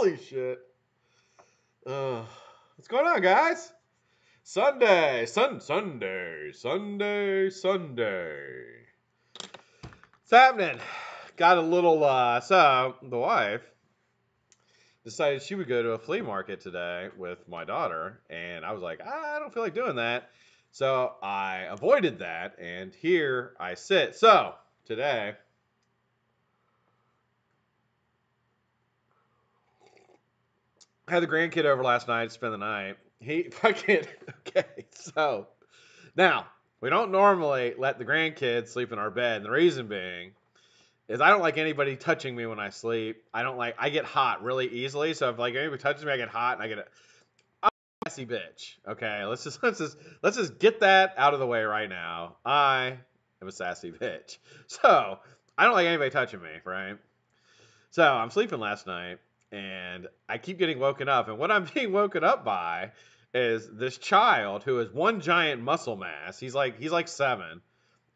Holy shit. What's going on, guys? Sunday. What's happening? Got a little, so the wife decided she would go to a flea market today with my daughter, and I was like, I don't feel like doing that. So I avoided that, and here I sit. So today, I had the grandkid over last night to spend the night. He fucking, okay, so now we don't normally let the grandkids sleep in our bed. And the reason being is I don't like anybody touching me when I sleep. I get hot really easily. So if like anybody touches me, I get hot and I get I'm a sassy bitch. Okay, let's just get that out of the way right now. I am a sassy bitch. So I don't like anybody touching me, right? So I'm sleeping last night and I keep getting woken up. And what I'm being woken up by is this child who is one giant muscle mass. He's like 7,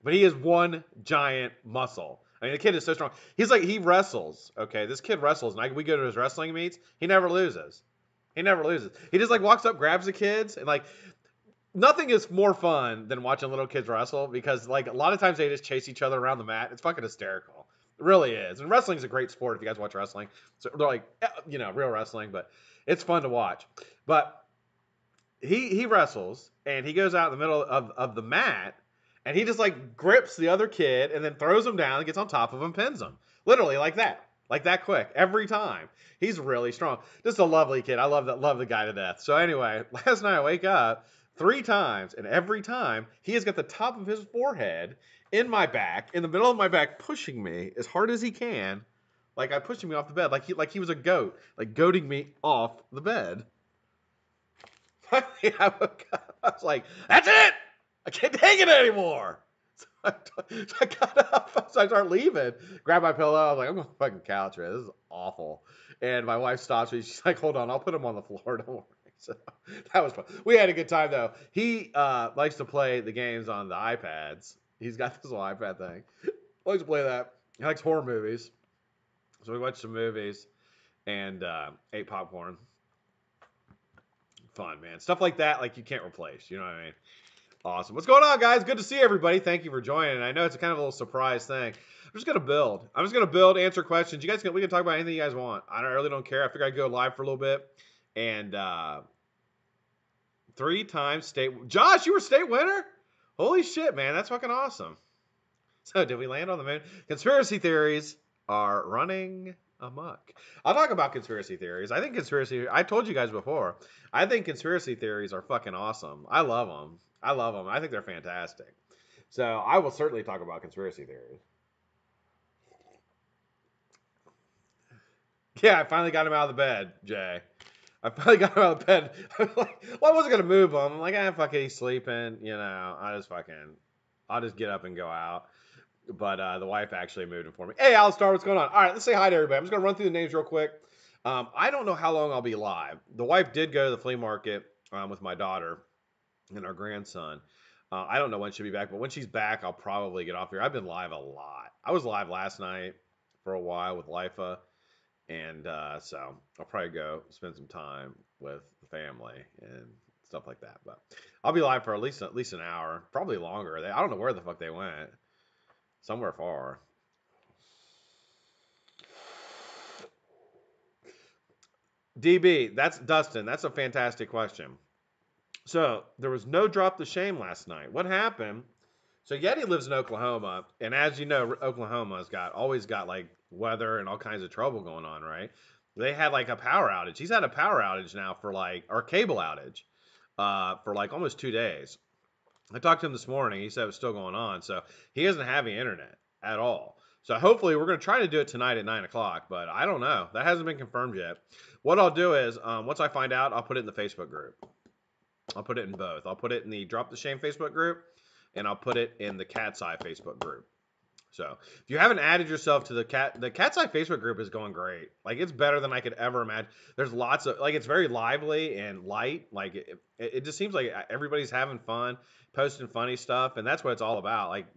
but he is one giant muscle. I mean, the kid is so strong. He wrestles. Okay, this kid wrestles, and we go to his wrestling meets. He never loses. He never loses. He just like walks up, grabs the kids, and like nothing is more fun than watching little kids wrestle because like a lot of times they just chase each other around the mat. It's fucking hysterical. It really is. And wrestling is a great sport if you guys watch wrestling. So they're like, real wrestling, but it's fun to watch. But he wrestles and he goes out in the middle of the mat and he just like grips the other kid and then throws him down and gets on top of him, pins him. Literally like that. Like that quick. Every time. He's really strong. Just a lovely kid. I love the guy to death. So anyway, last night I wake up 3 times, and every time he has got the top of his forehead in my back, in the middle of my back, pushing me as hard as he can, like I pushing me off the bed, like he was a goat, like goating me off the bed. Finally, I was like, "That's it! I can't take it anymore." So I got up, so I start leaving, grab my pillow. I was like, "I'm going to fucking couch, man. This is awful." And my wife stops me. She's like, "Hold on, I'll put him on the floor. Don't worry." So that was fun. We had a good time though. He likes to play the games on the iPads. He's got this little iPad thing. Likes to play that. He likes horror movies. So we watched some movies and ate popcorn. Fun, man. Stuff like that, like you can't replace. You know what I mean? Awesome. What's going on, guys? Good to see everybody. Thank you for joining. I know it's a kind of a little surprise thing. I'm just gonna build. Answer questions. We can talk about anything you guys want. I really don't care. I figure I'd go live for a little bit. And 3 times state. Josh, you were state winner? Holy shit, man. That's fucking awesome. So, did we land on the moon? Conspiracy theories are running amok. I'll talk about conspiracy theories. I told you guys before, I think conspiracy theories are fucking awesome. I love them. I think they're fantastic. So, I will certainly talk about conspiracy theories. Yeah, I finally got him out of the bed, Jay. I finally got him out of bed. I wasn't going to move him. I'm like, fuck it, he's sleeping. I'll just get up and go out. But the wife actually moved him for me. Hey, Alistar, what's going on? All right, let's say hi to everybody. I'm just going to run through the names real quick. I don't know how long I'll be live. The wife did go to the flea market with my daughter and our grandson. I don't know when she'll be back, but when she's back, I'll probably get off here. I've been live a lot. I was live last night for a while with Lifa. And so I'll probably go spend some time with the family and stuff like that. But I'll be live for at least an hour, probably longer. I don't know where the fuck they went. Somewhere far. DB, that's Dustin. That's a fantastic question. So there was no drop the shame last night. What happened? So Yeti lives in Oklahoma, and as you know, Oklahoma's always got like weather and all kinds of trouble going on, right? They had like a power outage. He's had a power outage now or cable outage, for like almost 2 days. I talked to him this morning. He said it was still going on, so he doesn't have any internet at all. So hopefully we're going to try to do it tonight at 9 o'clock, but I don't know. That hasn't been confirmed yet. What I'll do is, once I find out, I'll put it in the Facebook group. I'll put it in both. I'll put it in the Drop the Shame Facebook group, and I'll put it in the Cat's Eye Facebook group. So if you haven't added yourself to the Cat's Eye Facebook group is going great. Like it's better than I could ever imagine. There's lots of it's very lively and light. Like it just seems like everybody's having fun, posting funny stuff, and that's what it's all about. Like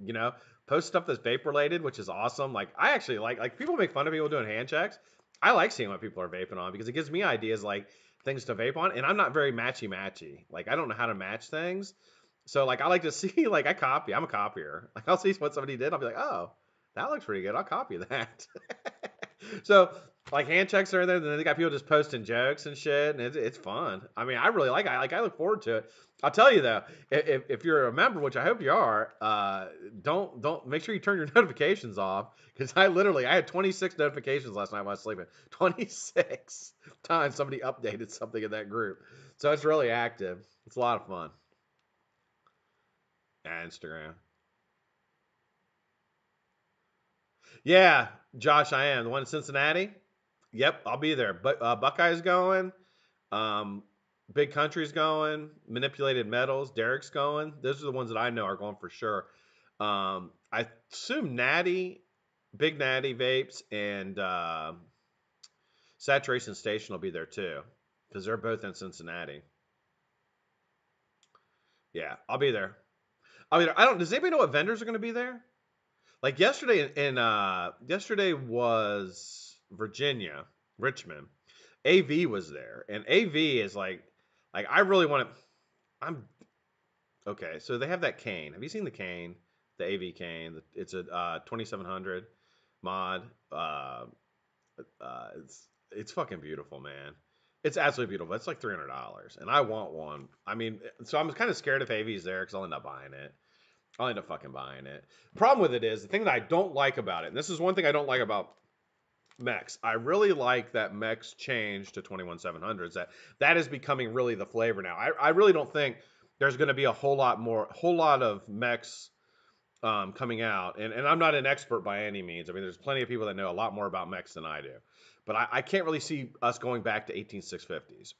post stuff that's vape related, which is awesome. Like I actually like people make fun of people doing hand checks. I like seeing what people are vaping on because it gives me ideas like things to vape on, and I'm not very matchy. Like I don't know how to match things, so like I like to see like I copy. I'm a copier. Like I'll see what somebody did. I'll be like, oh, that looks pretty good. I'll copy that. So like hand checks are in there, and then they got people just posting jokes and shit, and it's fun. I mean, I really like. I look forward to it. I'll tell you though, if you're a member, which I hope you are, don't make sure you turn your notifications off because I had 26 notifications last night while I was sleeping. 26 times somebody updated something in that group, so it's really active. It's a lot of fun. Yeah, Instagram. Yeah, Josh, I am the one in Cincinnati. Yep, I'll be there. But Buckeye's going. Um, Big Country's going. Manipulated Metals. Derek's going. Those are the ones that I know are going for sure. I assume Natty, Big Natty Vapes, and Saturation Station will be there too, because they're both in Cincinnati. Yeah, I'll be there. I'll be there. I don't. Does anybody know what vendors are going to be there? Like yesterday yesterday was Virginia, Richmond. AV was there, and AV is like I really want to. I'm okay. So they have that cane. Have you seen the cane? The AV cane. It's a 2700 mod. It's fucking beautiful, man. It's absolutely beautiful. It's like $300, and I want one. I mean, so I'm kind of scared if AV's there because I'll end up buying it. I'll end up fucking buying it. Problem with it is the thing that I don't like about it, and this is one thing I don't like about Mex. I really like that Mex changed to 21700s. That is becoming really the flavor now. I really don't think there's going to be a whole lot of Mex coming out. And I'm not an expert by any means. I mean, there's plenty of people that know a lot more about Mex than I do. But I can't really see us going back to 18650s.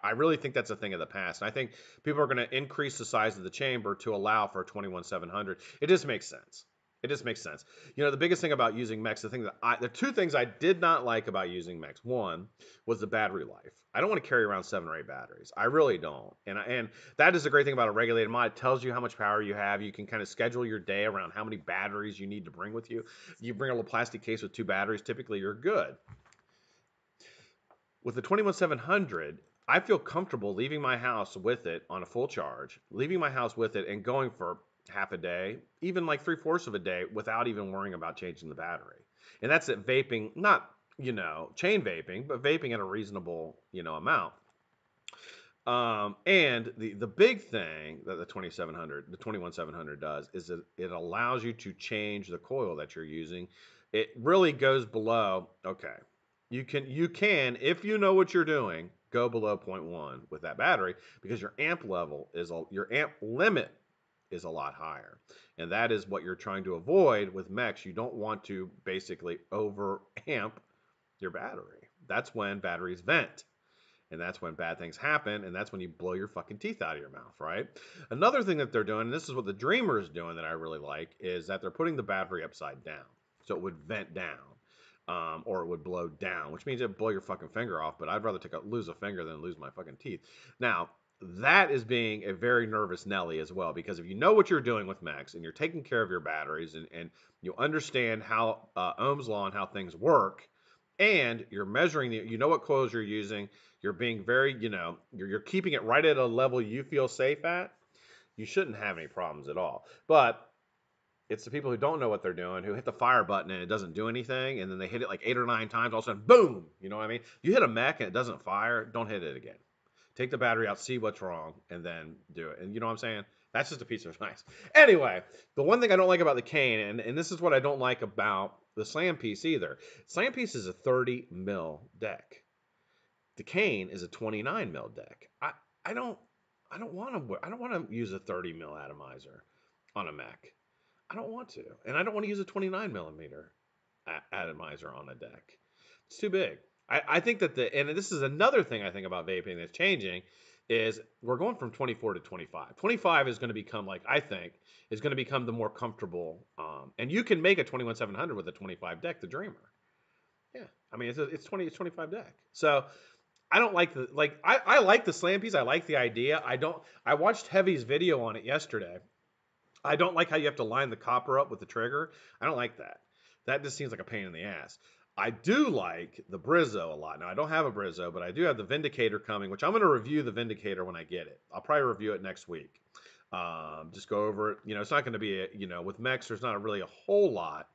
I really think that's a thing of the past. And I think people are going to increase the size of the chamber to allow for a 21700. It just makes sense. It just makes sense. You know, the biggest thing about using Mex, the two things I did not like about using Mex. One was the battery life. I don't want to carry around 7 or 8 batteries. I really don't. And that is the great thing about a regulated mod. It tells you how much power you have. You can kind of schedule your day around how many batteries you need to bring with you. You bring a little plastic case with 2 batteries, typically you're good. With the 21700, I feel comfortable leaving my house with it on a full charge, leaving my house with it and going for half a day, even like 3/4 of a day without even worrying about changing the battery. And that's it vaping, not, chain vaping, but vaping at a reasonable, amount. And the big thing that the 21700 does is that it allows you to change the coil that you're using. It really goes below. Okay, you can if you know what you're doing, go below 0.1 with that battery because your amp limit is a lot higher, and that is what you're trying to avoid with Mex. You don't want to basically over amp your battery. That's when batteries vent. And that's when bad things happen, and that's when you blow your fucking teeth out of your mouth, right? Another thing that they're doing, and this is what the Dreamer is doing that I really like, is that they're putting the battery upside down. So it would vent down, or it would blow down, which means it would blow your fucking finger off, but I'd rather lose a finger than lose my fucking teeth. Now, that is being a very nervous Nelly as well, because if you know what you're doing with Mex, and you're taking care of your batteries, and you understand how Ohm's law and how things work, and you're measuring you know what coils you're using, you're being very, you're keeping it right at a level you feel safe at, you shouldn't have any problems at all. But it's the people who don't know what they're doing who hit the fire button and it doesn't do anything, and then they hit it like 8 or 9 times, all of a sudden, boom, you know what I mean? You hit a mech and it doesn't fire, don't hit it again. Take the battery out, see what's wrong, and then do it. And you know what I'm saying? That's just a piece of advice. Anyway, the one thing I don't like about the cane, and this is what I don't like about the Slam piece either. Slam piece is a 30 mil deck. The cane is a 29 mil deck. I don't want to use a 30 mil atomizer on a mech. I don't want to, and I don't want to use a 29 millimeter atomizer on a deck. It's too big. I think that and this is another thing I think about vaping that's changing, is we're going from 24 to 25. 25 is going to become, like, I think, is going to become the more comfortable. And you can make a 21700 with a 25 deck, the Dreamer. Yeah, I mean it's 25 deck. So I don't like I like the Slam piece. I like the idea. I watched Heavy's video on it yesterday. I don't like how you have to line the copper up with the trigger. I don't like that. That just seems like a pain in the ass. I do like the Brizzo a lot. Now, I don't have a Brizzo, but I do have the Vindicator coming, which I'm going to review the Vindicator when I get it. I'll probably review it next week. Just go over it. It's not going to be, with mechs, there's not really a whole lot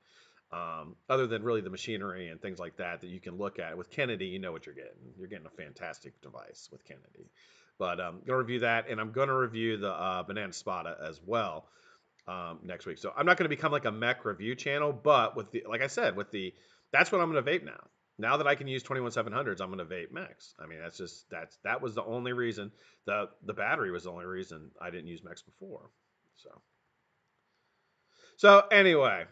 other than really the machinery and things like that you can look at. With Kennedy, you know what you're getting. You're getting a fantastic device with Kennedy. But I'm going to review that, and I'm going to review the Banana Spada as well next week. So I'm not going to become like a mech review channel, but like I said, that's what I'm going to vape now. Now that I can use 21700s, I'm going to vape mechs. I mean, that was the only reason. The battery was the only reason I didn't use mechs before. So anyway.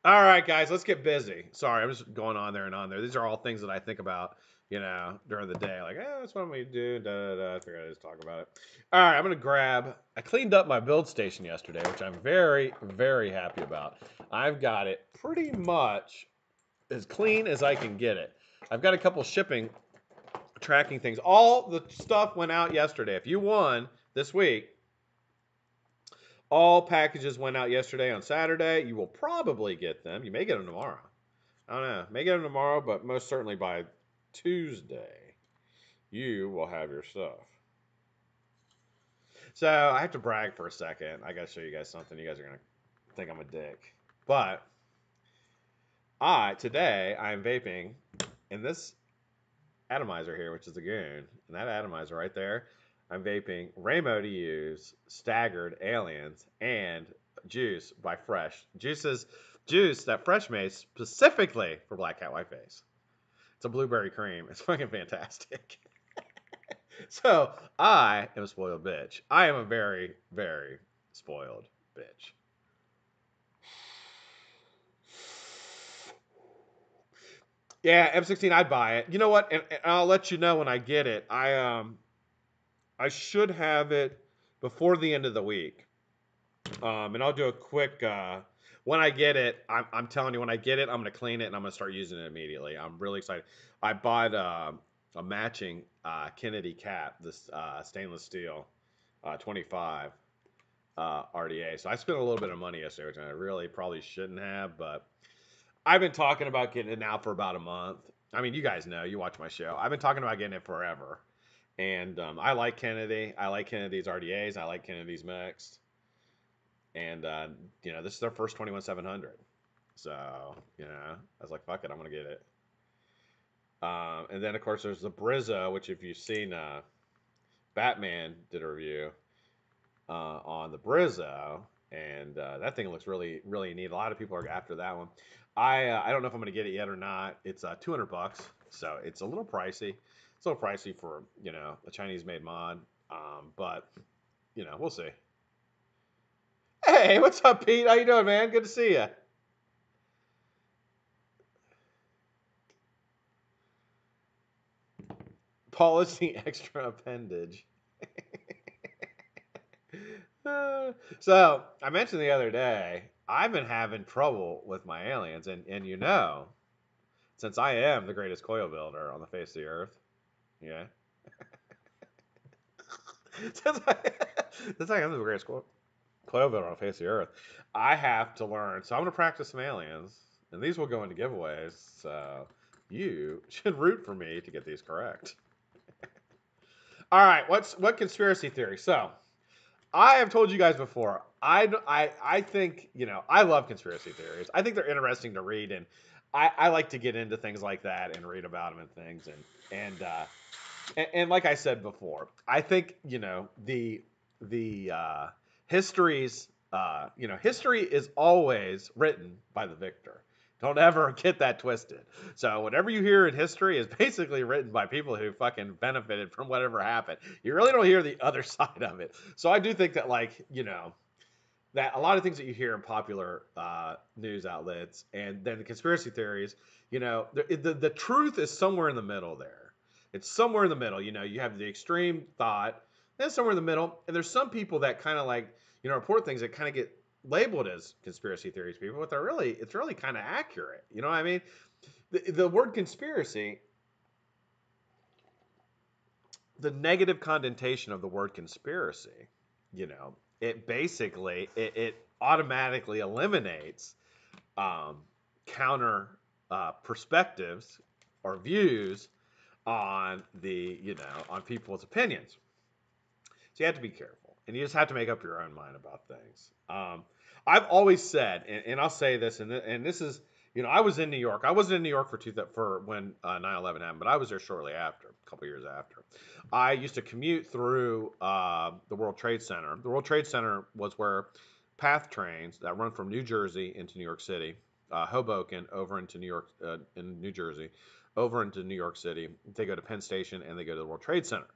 All right, guys, let's get busy. Sorry, I'm just going on there and on there. These are all things that I think about, during the day. Like, that's what I'm going to do. Da, da, da. I figured I'd just talk about it. All right, I'm going to I cleaned up my build station yesterday, which I'm very, very happy about. I've got it pretty much as clean as I can get it. I've got a couple shipping tracking things. All the stuff went out yesterday. If you won this week, all packages went out yesterday on Saturday. You will probably get them. You may get them tomorrow. I don't know. May get them tomorrow, but most certainly by Tuesday, you will have your stuff. So I have to brag for a second. I got to show you guys something. You guys are going to think I'm a dick. But today, I'm vaping in this atomizer here, which is the Goon. And that atomizer right there, I'm vaping Raymo to use, Staggered, Aliens, and Juice by Fresh. Juice that Fresh made specifically for BlackCatWhiteFace. It's a blueberry cream. It's fucking fantastic. So, I am a spoiled bitch. I am a very, very spoiled bitch. Yeah, M16, I'd buy it. You know what? And I'll let you know when I get it. I should have it before the end of the week. And I'll do a quick, when I get it, I'm telling you, when I get it, I'm going to clean it and I'm going to start using it immediately. I'm really excited. I bought a matching Kennedy cap, this stainless steel 25 RDA. So I spent a little bit of money yesterday, which I really probably shouldn't have, but I've been talking about getting it now for about a month. I mean, you guys know, you watch my show. I've been talking about getting it forever. And I like Kennedy. I like Kennedy's RDAs. I like Kennedy's mechs. And, this is their first 21700. So, I was like, fuck it, I'm going to get it. And then, of course, there's the Brizzo, which if you've seen, Batman did a review on the Brizzo. And that thing looks really, really neat. A lot of people are after that one. I don't know if I'm going to get it yet or not. It's $200, so it's a little pricey. It's a little pricey for, a Chinese-made mod, but, we'll see. Hey, what's up, Pete? How you doing, man? Good to see you. Policy extra appendage. So, I mentioned the other day, I've been having trouble with my aliens, and since I am the greatest coil builder on the face of the earth, yeah. since I am the greatest coil builder on the face of the earth, I have to learn. So I'm going to practice some aliens, and these will go into giveaways. So you should root for me to get these correct. All right, what conspiracy theory? So I have told you guys before. I think I love conspiracy theories. I think they're interesting to read, and I like to get into things like that and read about them and things, and like I said before, I think the history's history is always written by the victor. Don't ever get that twisted. So whatever you hear in history is basically written by people who fucking benefited from whatever happened. You really don't hear the other side of it. So I do think that that a lot of things that you hear in popular news outlets and then the conspiracy theories, the truth is somewhere in the middle there. It's somewhere in the middle. You have the extreme thought, and somewhere in the middle, and there's some people that kind of report things that kind of get labeled as conspiracy theories people, but it's really kind of accurate. You know what I mean? The word conspiracy, the negative connotation of the word conspiracy, it basically it automatically eliminates counter perspectives or views on on people's opinions. So you have to be careful, and you just have to make up your own mind about things. I've always said, and I'll say this, and this is, I was in New York. I wasn't in New York for when 9/11 happened, but I was there shortly after, a couple years after. I used to commute through the World Trade Center. The World Trade Center was where PATH trains that run from New Jersey into New York City, Hoboken over into New York, in New Jersey, over into New York City. They go to Penn Station and they go to the World Trade Center.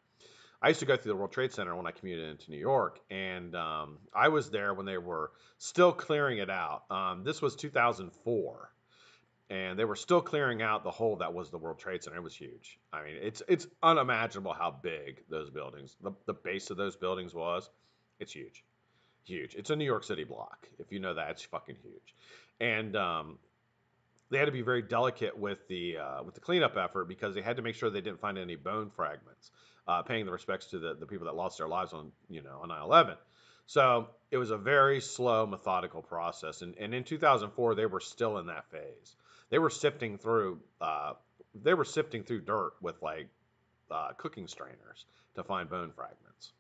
I used to go through the World Trade Center when I commuted into New York, and I was there when they were still clearing it out. This was 2004, and they were still clearing out the hole that was the World Trade Center. It was huge. I mean, it's unimaginable how big those buildings, the base of those buildings was. It's huge, huge. It's a New York City block. If you know that, it's fucking huge, and they had to be very delicate with the cleanup effort because they had to make sure they didn't find any bone fragments, paying the respects to the people that lost their lives on 9/11. So it was a very slow, methodical process, and in 2004 they were still in that phase. They were sifting through dirt with like cooking strainers to find bone fragments,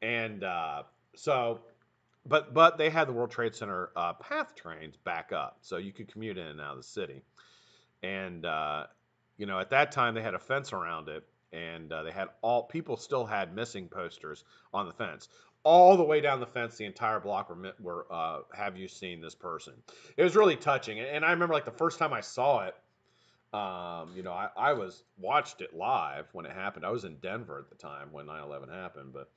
and so but they had the World Trade Center PATH trains back up, so you could commute in and out of the city. And at that time they had a fence around it, and they had people still had missing posters on the fence, all the way down the fence. The entire block were have you seen this person? It was really touching, and I remember like the first time I saw it. I watched it live when it happened. I was in Denver at the time when 9/11 happened, but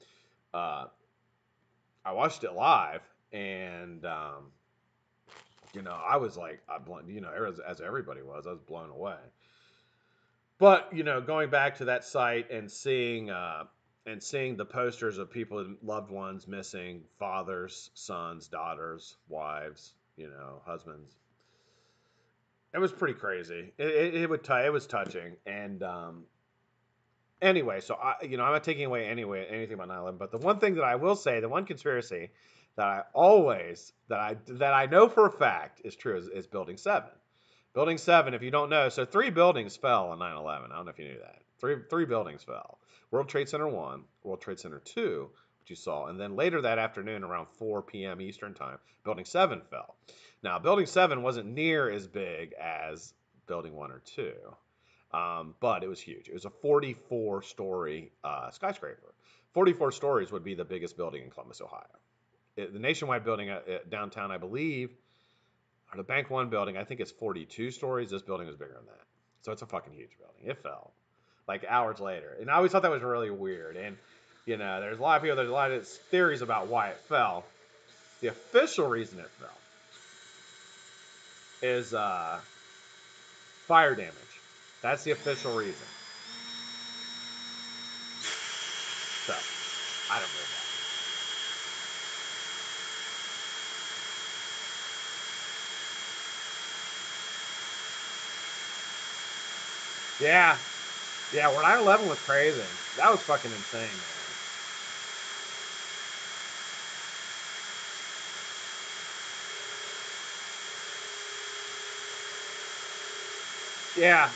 I watched it live, and I was like, as everybody was, I was blown away. But going back to that site and seeing the posters of people, loved ones missing, fathers, sons, daughters, wives, husbands. It was pretty crazy. It was touching, and anyway, so I'm not taking away anything about 9/11, but the one thing that I will say, the one conspiracy that I know for a fact is true is Building 7. Building 7, if you don't know, so 3 buildings fell on 9/11. I don't know if you knew that. Three buildings fell. World Trade Center 1, World Trade Center 2, which you saw, and then later that afternoon around 4 p.m. Eastern time, Building 7 fell. Now, Building 7 wasn't near as big as Building 1 or 2. But it was huge. It was a 44-story skyscraper. 44 stories would be the biggest building in Columbus, Ohio. The Nationwide building downtown, I believe, or the Bank One building, I think it's 42 stories. This building was bigger than that. So it's a fucking huge building. It fell like hours later. And I always thought that was really weird. And, there's a lot of theories about why it fell. The official reason it fell is fire damage. That's the official reason. So, I don't know that. Yeah. Yeah, where 9/11 was crazy. That was fucking insane, man. Yeah.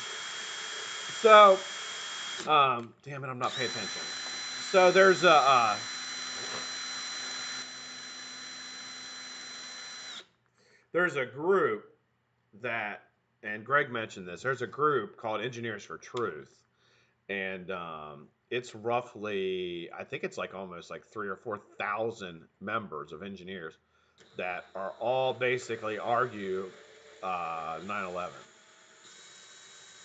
So, damn it, I'm not paying attention. So there's a group that, and Greg mentioned this. There's a group called Engineers for Truth, and it's roughly, I think it's like almost like 3,000 or 4,000 members of engineers that are all basically argue 9/11.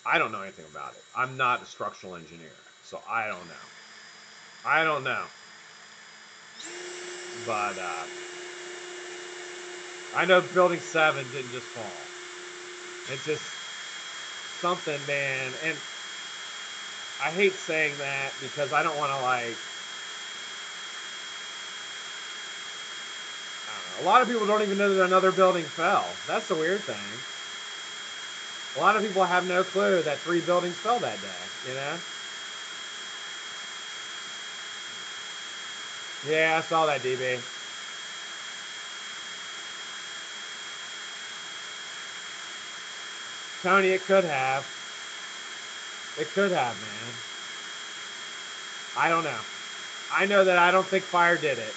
I don't know anything about it. I'm not a structural engineer, so I don't know. I don't know. But I know Building 7 didn't just fall. It's just something, man. And I hate saying that because I don't want to, like, I don't know. A lot of people don't even know that another building fell. That's the weird thing. A lot of people have no clue that 3 buildings fell that day, Yeah, I saw that, DB. Tony, it could have. It could have, man. I don't know. I know that I don't think fire did it.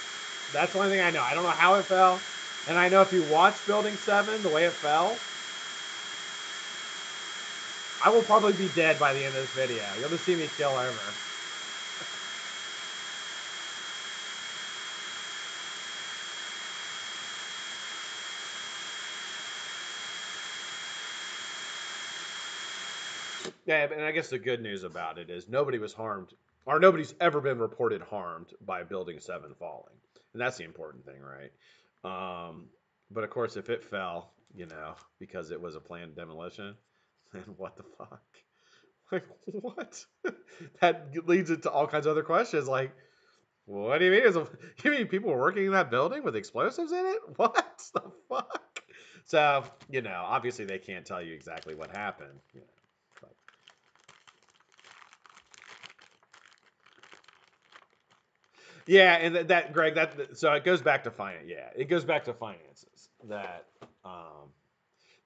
That's the only thing I know. I don't know how it fell. And I know if you watch Building 7, the way it fell, I will probably be dead by the end of this video. You'll just see me kill over. Yeah, and I guess the good news about it is nobody was harmed, or nobody's ever been reported harmed by Building 7 falling. And that's the important thing, right? Um, but of course, if it fell, because it was a planned demolition, then what the fuck? Like, what? That leads into all kinds of other questions. Like, what do you mean? You mean people were working in that building with explosives in it? What the fuck? So, obviously they can't tell you exactly what happened. But. Yeah, and that Greg, so it goes back to finance. Yeah, it goes back to finances. That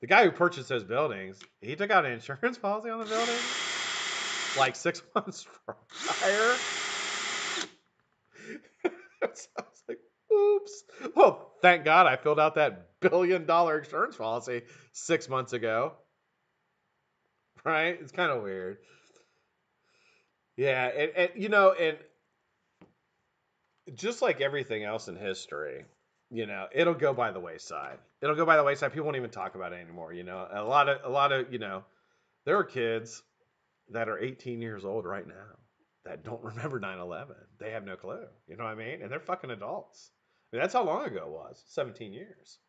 the guy who purchased those buildings, he took out an insurance policy on the building like 6 months prior. So I was like, oops. Well, thank God I filled out that $1 billion insurance policy 6 months ago. Right? It's kind of weird. Yeah, and just like everything else in history, it'll go by the wayside. It'll go by the wayside. People won't even talk about it anymore. A lot of, there are kids that are 18 years old right now that don't remember 9/11. They have no clue. You know what I mean? And they're fucking adults. I mean, that's how long ago it was. 17 years.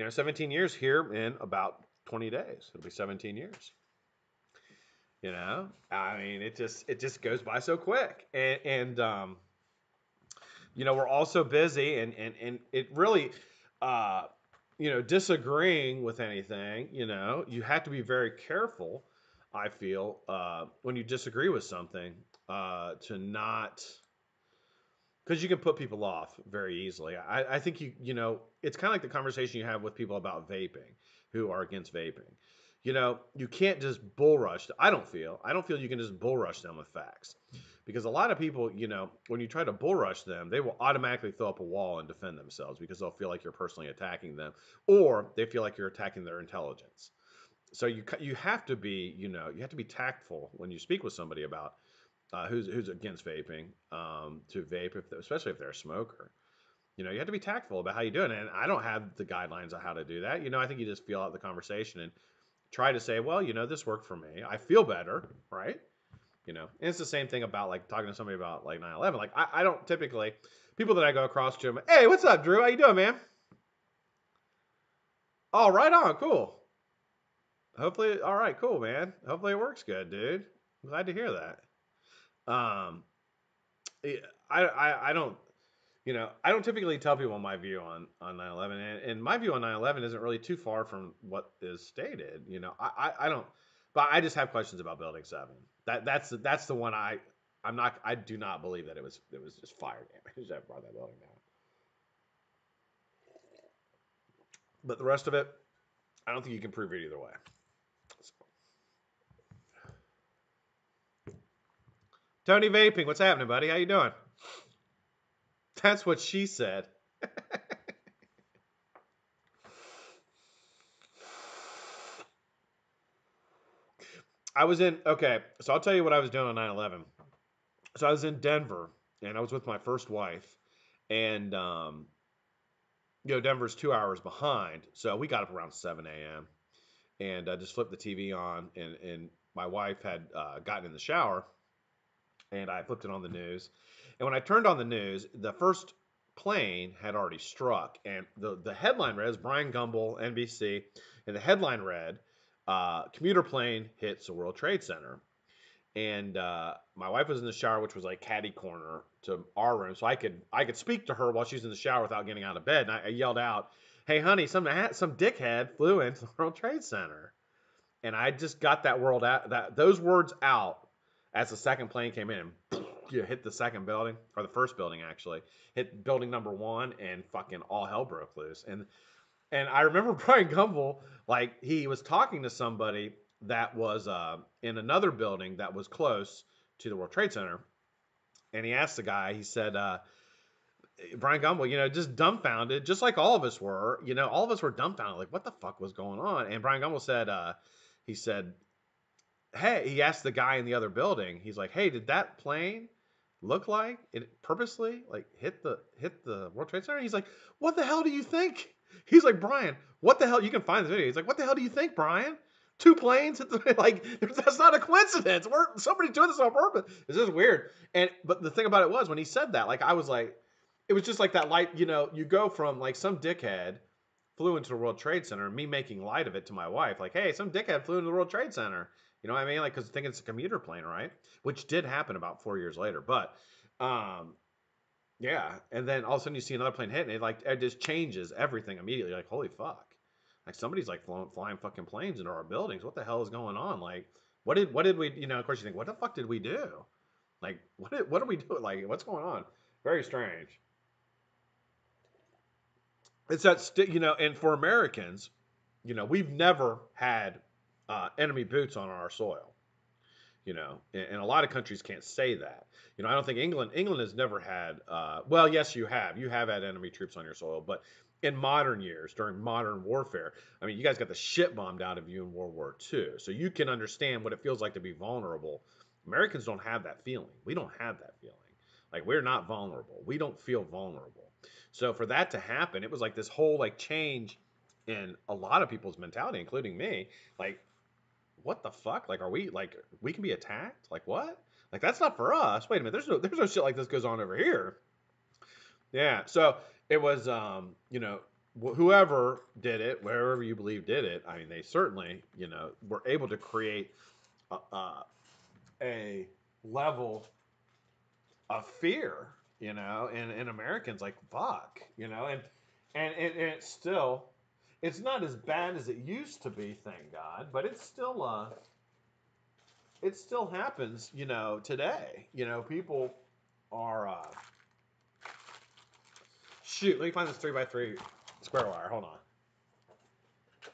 17 years here in about 20 days. It'll be 17 years. I mean, it just goes by so quick. And we're all so busy, and it really, disagreeing with anything, you have to be very careful. I feel when you disagree with something, to not, because you can put people off very easily. I think it's kind of like the conversation you have with people about vaping, who are against vaping. You can't just bull rush. I don't feel you can just bull rush them with facts, because a lot of people, when you try to bull rush them, they will automatically throw up a wall and defend themselves because they'll feel like you're personally attacking them, or they feel like you're attacking their intelligence. So you have to be, tactful when you speak with somebody about who's against vaping, to vape, especially if they're a smoker. You have to be tactful about how you do it. And I don't have the guidelines on how to do that. I think you just feel out the conversation and try to say, well, this worked for me. I feel better, right? And it's the same thing about like talking to somebody about like 9/11. Like I don't typically, people that I go across to, hey, what's up, Drew? How you doing, man? Oh, right on, cool. Hopefully, all right, cool, man. Hopefully it works good, dude. I'm glad to hear that. Um, I don't, I don't typically tell people my view on 9/11, and my view on 9/11 isn't really too far from what is stated. I don't, but I just have questions about Building 7. That's the one I do not believe that it was just fire damage that brought that building down. But the rest of it, I don't think you can prove it either way. So. Tony Vaping, what's happening, buddy? How you doing? That's what she said. Okay, so I'll tell you what I was doing on 9/11. So I was in Denver, and I was with my first wife, and Denver's 2 hours behind, so we got up around 7 a.m. and just flipped the TV on, and my wife had gotten in the shower, and I flipped it on the news, and when I turned on the news, the first plane had already struck, and the headline read, Brian Gumbel, NBC, and the headline read, commuter plane hits the World Trade Center. And my wife was in the shower, which was like caddy corner to our room, so I could speak to her while she's in the shower without getting out of bed. And I yelled out, "Hey, honey, some dickhead flew into the World Trade Center," and I just got those words out as the second plane came in and hit the second building, or the first building actually hit building number 1, and fucking all hell broke loose. And And I remember Brian Gumbel, like he was talking to somebody that was in another building that was close to the World Trade Center, and he asked the guy. He said, Brian Gumbel, just dumbfounded, just like all of us were. All of us were dumbfounded, like what the fuck was going on? And Brian Gumbel said, he said, hey, he asked the guy in the other building. He's like, hey, did that plane look like it purposely like hit the World Trade Center? He's like, what the hell do you think? He's like, Brian, what the hell? You can find this video. He's like, what the hell do you think, Brian? Two planes hit the, like that's not a coincidence. Somebody doing this on purpose. It's just weird. But the thing about it was when he said that, like I was like, it was just like that light. You go from like some dickhead flew into the World Trade Center, me making light of it to my wife, like, hey, some dickhead flew into the World Trade Center. You know what I mean? Like, because thinking it's a commuter plane, right? Which did happen about 4 years later. But, yeah. And then all of a sudden you see another plane hit, and it just changes everything immediately. Like, holy fuck. Like, somebody's like flying fucking planes into our buildings. What the hell is going on? Like, what did we, of course you think, what the fuck did we do? Like, what did we do? Like, what's going on? Very strange. It's that, and for Americans, we've never had enemy boots on our soil. And a lot of countries can't say that. I don't think England has never had, well, yes, you have had enemy troops on your soil, but in modern years, during modern warfare, I mean, you guys got the shit bombed out of you in World War II. So you can understand what it feels like to be vulnerable. Americans don't have that feeling. We don't have that feeling. Like, we're not vulnerable. We don't feel vulnerable. So for that to happen, it was like this whole like change in a lot of people's mentality, including me. Like, what the fuck? Like, are we like we can be attacked? Like, what? Like, that's not for us. Wait a minute. There's no shit like this goes on over here. Yeah. So it was whoever did it, wherever you believe did it. I mean, they certainly were able to create a level of fear, in Americans, like fuck, and it's still, it's not as bad as it used to be, thank God, but it's still it still happens, today. People are shoot, let me find this 3x3 square wire. Hold on.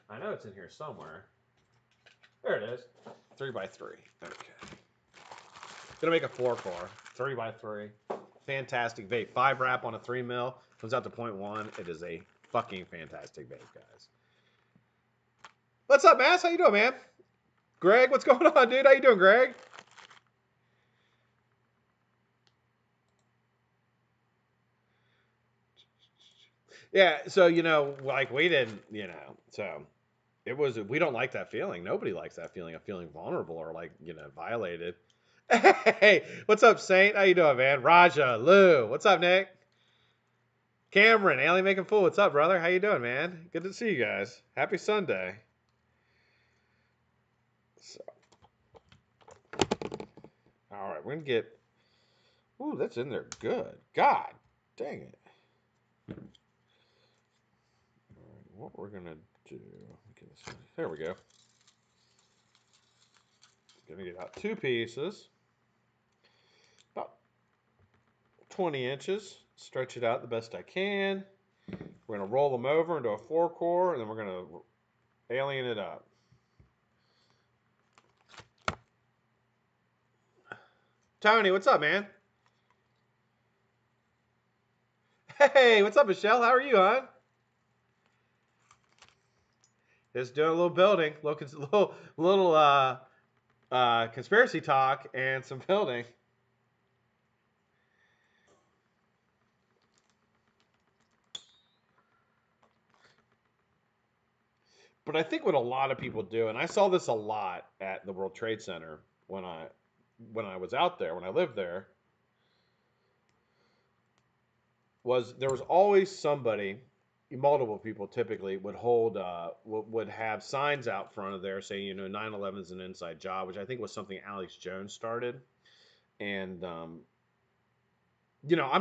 I know it's in here somewhere. There it is. 3x3. Okay. Gonna make a 4-core. 3x3. Fantastic vape. 5 wrap on a 3 mil. Comes out to 0.1. It is a fucking fantastic vape, guys. What's up, Mass? How you doing, man? Greg, what's going on, dude? How you doing, Greg? Yeah, so like we didn't, so it was, we don't like that feeling. Nobody likes that feeling of feeling vulnerable or like, violated. Hey, what's up, Saint? How you doing, man? Raja, Lou, what's up, Nick? Cameron, Alien Making Fool, what's up, brother? How you doing, man? Good to see you guys. Happy Sunday. So, all right, we're gonna get. Ooh, that's in there good. God, dang it. All right, what we're gonna do? There we go. Gonna get out 2 pieces, about 20 inches. Stretch it out the best I can. We're gonna roll them over into a 4-core, and then we're gonna alien it up. Tony, what's up, man? Hey, what's up, Michelle? How are you, hon? Just doing a little building, little conspiracy talk and some building. But I think what a lot of people do, and I saw this a lot at the World Trade Center when I was out there, when I lived there, was there was always somebody, multiple people typically would hold, would have signs out front of there saying, 9/11 is an inside job, which I think was something Alex Jones started. And, I'm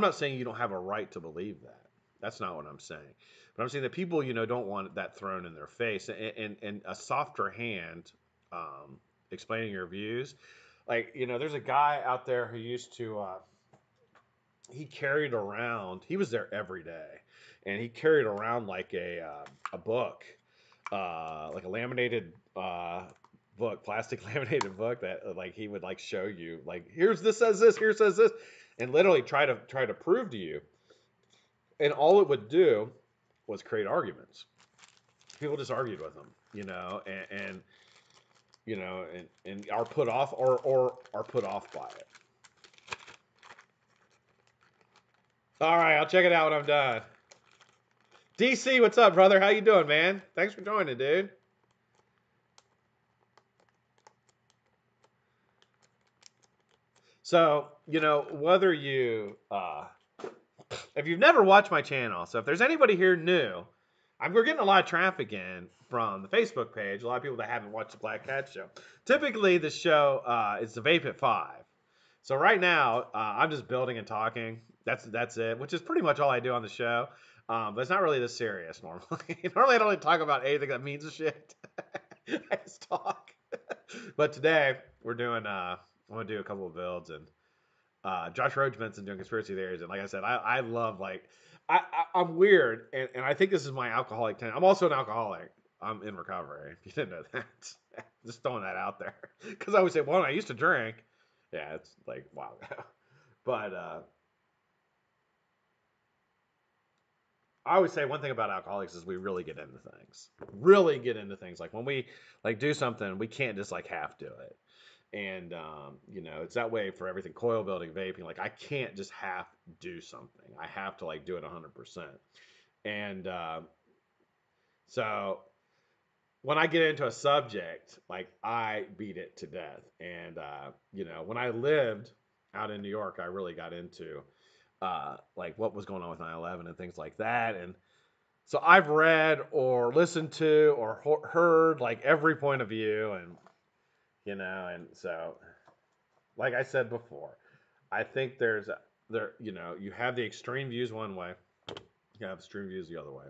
not saying you don't have a right to believe that. That's not what I'm saying. But I'm saying that people, don't want that thrown in their face, and a softer hand, explaining your views. Like, there's a guy out there who used to, he carried around, he was there every day. and he carried around like a book, like a laminated book, plastic laminated book that like he would like show you, like here's this says this, here says this, and literally try to prove to you. And all it would do was create arguments. People just argued with him, and and are put off or are put off by it. All right, I'll check it out when I'm done. DC, what's up, brother? How you doing, man? Thanks for joining, dude. So, whether you, if you've never watched my channel, so if there's anybody here new, we're getting a lot of traffic in from the Facebook page. A lot of people that haven't watched the BlackCat show. Typically, the show is the Vape at 5. So right now, I'm just building and talking. That's it, which is pretty much all I do on the show. But it's not really this serious normally. Normally, I don't really talk about anything that means a shit. I just talk. But today, we're doing. I'm gonna do a couple of builds, and Josh Rhodes been doing conspiracy theories, and like I said, I love like I'm weird, and I think this is my alcoholic tendency. I'm also an alcoholic. I'm in recovery. If you didn't know that, just throwing that out there, because I always say, well, I used to drink. Yeah, it's like wow. But I always say one thing about alcoholics is we really get into things. Really get into things. Like when we like do something, we can't just like half do it. And it's that way for everything, coil building, vaping. Like I can't just half do something. I have to like do it 100%. And so when I get into a subject, like I beat it to death. And when I lived out in New York, I really got into like what was going on with 9/11 and things like that. And so I've read or listened to or heard like every point of view, and and so like I said before, I think you have the extreme views one way, you have extreme views the other way.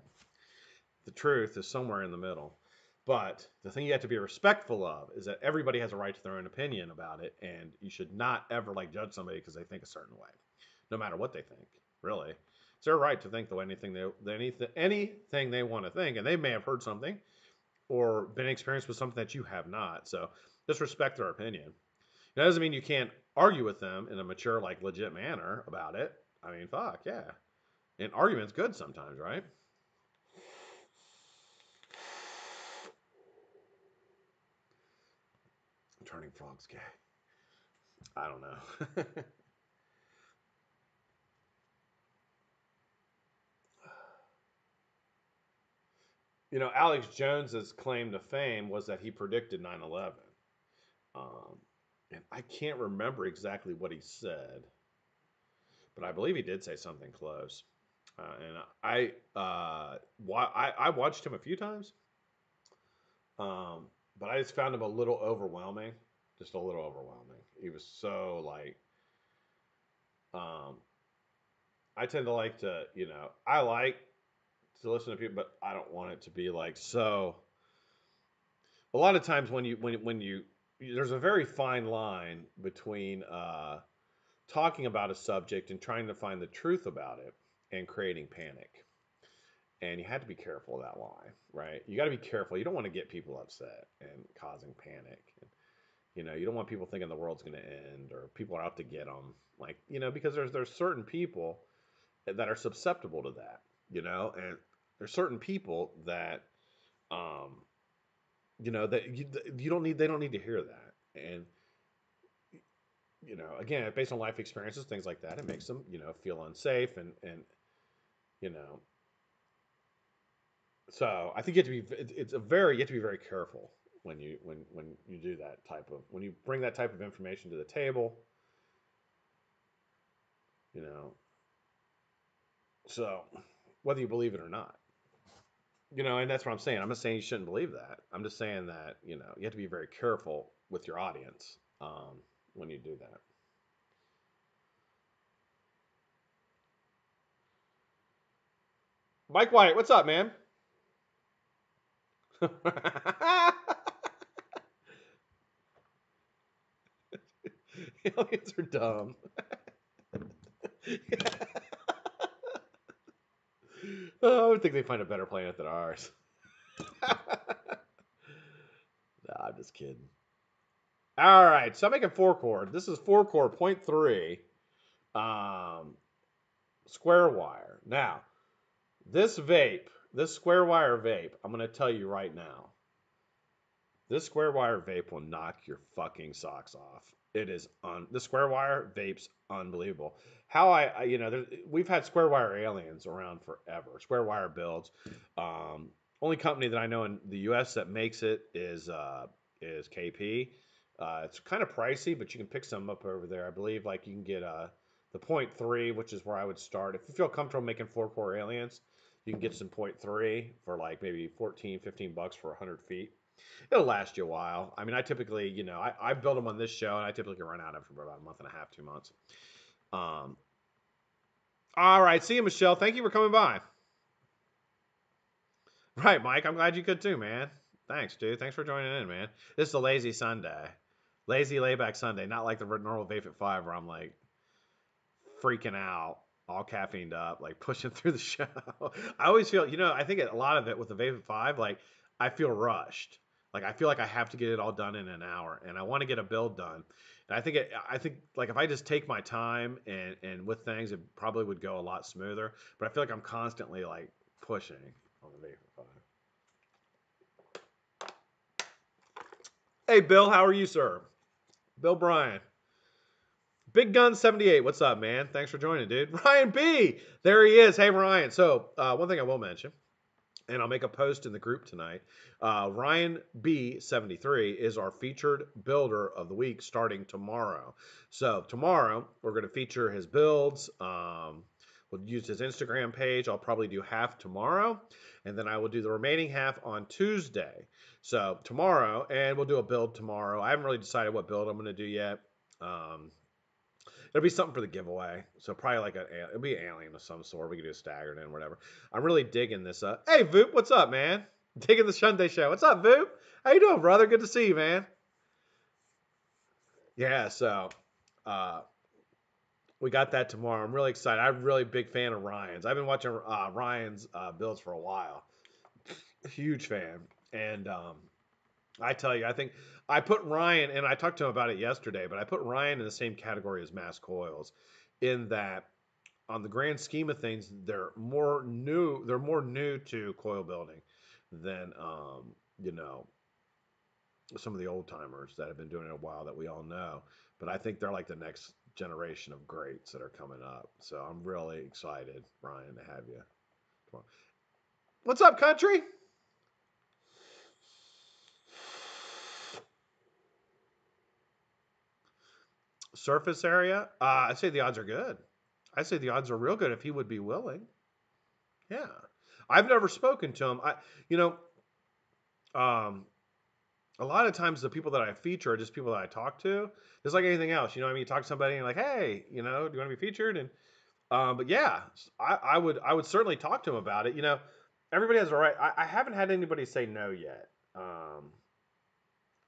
The truth is somewhere in the middle. But the thing you have to be respectful of is that everybody has a right to their own opinion about it, and you should not ever like judge somebody because they think a certain way, no matter what they think. Really, it's their right to think the way anything they want to think, and they may have heard something or been experienced with something that you have not. So just respect their opinion. That doesn't mean you can't argue with them in a mature, like legit manner about it. I mean, fuck yeah, and argument's good sometimes, right? Turning frogs gay. I don't know. Alex Jones's claim to fame was that he predicted 9/11. Um, and I can't remember exactly what he said, but I believe he did say something close. And I watched him a few times, but I just found him a little overwhelming. Just a little overwhelming. He was so like, um, I tend to like to, I like to listen to people, but I don't want it to be like so. A lot of times when you there's a very fine line between talking about a subject and trying to find the truth about it and creating panic. And you have to be careful of that line, right? You got to be careful. You don't want to get people upset and causing panic. And, you don't want people thinking the world's going to end or people are out to get them. Like, because there's certain people that are susceptible to that, and there's certain people that, that you don't need, they don't need to hear that. And, again, based on life experiences, things like that, it makes them, feel unsafe and, you know, so I think you have to be, you have to be very careful when you do that when you bring that type of information to the table, you know, so whether you believe it or not, and that's what I'm saying. I'm not saying you shouldn't believe that. I'm just saying that, you have to be very careful with your audience, when you do that. Mike White, what's up, man? Aliens are dumb. Oh, I would think they'd find a better planet than ours. Nah, I'm just kidding. All right, so I'm making 4-core. This is 4-core 0.3 square wire. Now, this vape, this square wire vape, I'm going to tell you right now. This square wire vape will knock your fucking socks off. It is the square wire vape's unbelievable. How we've had square wire aliens around forever. Square wire builds. Only company that I know in the U.S. that makes it is KP. It's kind of pricey, but you can pick some up over there. I believe like you can get the 0.3, which is where I would start. If you feel comfortable making 4-core aliens, you can get some 0.3 for like maybe 14, 15 bucks for 100 feet. It'll last you a while. I mean, I typically, I build them on this show, and I typically run out after about a month and a half, 2 months. All right. See you, Michelle. Thank you for coming by. Right, Mike. I'm glad you could too, man. Thanks, dude. Thanks for joining in, man. This is a lazy Sunday. Lazy layback Sunday. Not like the normal Vape at 5 where I'm like freaking out, all caffeined up, like pushing through the show. I always feel, I think a lot of it with the Vape at 5, like I feel rushed. Like I feel like I have to get it all done in an hour, and I want to get a build done. And I think like if I just take my time and with things, it probably would go a lot smoother. But I feel like I'm constantly like pushing on the Vape at 5. Hey, Bill, how are you, sir? Bill Bryan. Big Gun 78, what's up, man? Thanks for joining, dude. Ryan B, there he is. Hey, Ryan. So, one thing I will mention, and I'll make a post in the group tonight. Ryan B73 is our featured builder of the week starting tomorrow. So, tomorrow, we're going to feature his builds. We'll use his Instagram page. I'll probably do half tomorrow, and then I will do the remaining half on Tuesday. So, tomorrow, and we'll do a build tomorrow. I haven't really decided what build I'm going to do yet. It'll be something for the giveaway. So probably like it'll be an alien of some sort. We could do a staggered and whatever. I'm really digging this. Hey, Voop, what's up, man? Digging the Sunday show. What's up, Voop? How you doing, brother? Good to see you, man. Yeah, so we got that tomorrow. I'm really excited. I'm a really big fan of Ryan's. I've been watching Ryan's builds for a while. Huge fan. And I tell you, I think I put Ryan, and I talked to him about it yesterday, but I put Ryan in the same category as MassKoils in that on the grand scheme of things, they're more new to coil building than some of the old timers that have been doing it a while that we all know. But I think they're like the next generation of greats that are coming up. So I'm really excited, Ryan, to have you. Come on. What's up, country? Surface area? I'd say the odds are good. I'd say the odds are real good if he would be willing. Yeah. I've never spoken to him. Um, a lot of times the people that I feature are just people that I talk to. Just like anything else, I mean, you talk to somebody and like, hey, do you want to be featured? And but yeah, I would certainly talk to him about it. Everybody has a right. I haven't had anybody say no yet.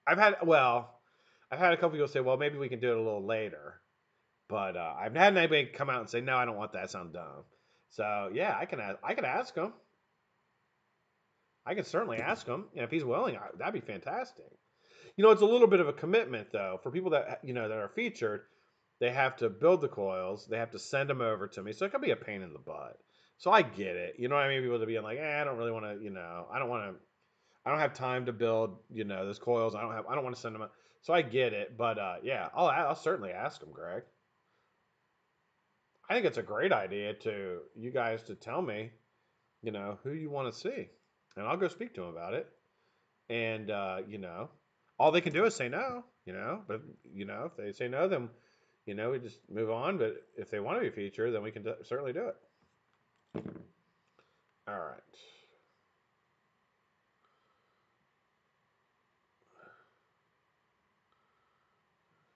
I've had a couple people say, well, maybe we can do it a little later. But I've had anybody come out and say, no, I don't want that. Sound dumb. So yeah, I can ask him. I can certainly ask him, and if he's willing, that'd be fantastic. It's a little bit of a commitment though for people that that are featured. They have to build the coils. They have to send them over to me, so it could be a pain in the butt. So I get it. You know what I mean? People to be like, I don't really want to. I don't want to. I don't have time to build. Those coils. I don't want to send them. So I get it. But yeah, I'll certainly ask him, Greg. I think it's a great idea to you guys to tell me, who you want to see, and I'll go speak to him about it. And all they can do is say no, But if they say no, then we just move on. But if they want to be featured, then we can certainly do it. All right.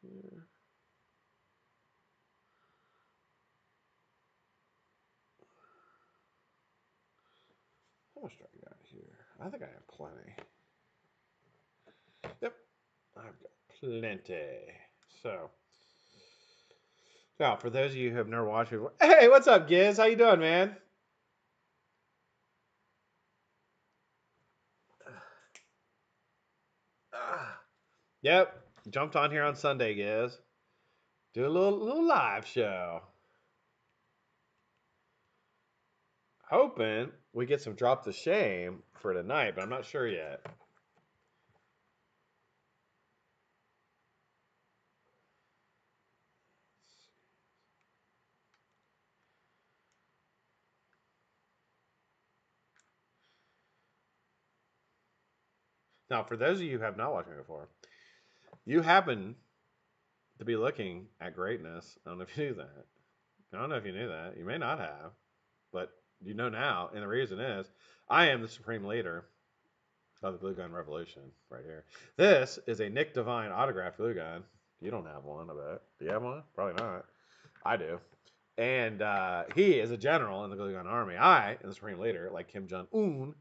Here. How much do I got here? I think I have plenty. Yep, I've got plenty. So, now for those of you who have never watched before, hey, what's up, Giz? How you doing, man? Yep. Jumped on here on Sunday, guys. Do a little live show. Hoping we get some Drop the Shame for tonight, but I'm not sure yet. Now, for those of you who have not watched me before, you happen to be looking at greatness. I don't know if you knew that. I don't know if you knew that. You may not have, but you know now. And the reason is, I am the supreme leader of the glue gun revolution right here. This is a Nick Devine autographed glue gun. You don't have one, I bet. Do you have one? Probably not. I do. And he is a general in the glue gun army. I am the supreme leader, like Kim Jong-un,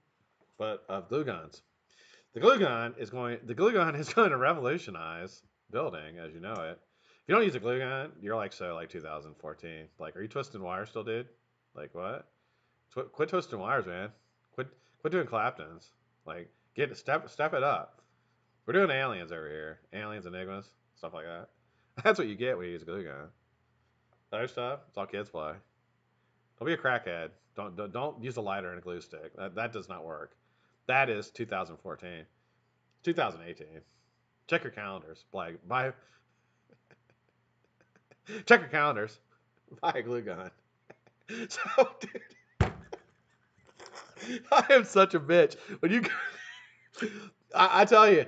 but of glue guns. The glue gun is going to revolutionize building as you know it. If you don't use a glue gun, you're like 2014. Like, are you twisting wires still, dude? Like what? Quit twisting wires, man. Quit doing Claptons. Like, step it up. We're doing aliens over here. Aliens, enigmas, stuff like that. That's what you get when you use a glue gun. Other stuff, it's all kids play. Don't be a crackhead. Don't use a lighter and a glue stick. That does not work. That is 2014. 2018. Check your calendars. Check your calendars. Buy a glue gun. So, dude, I am such a bitch. When you, I tell you,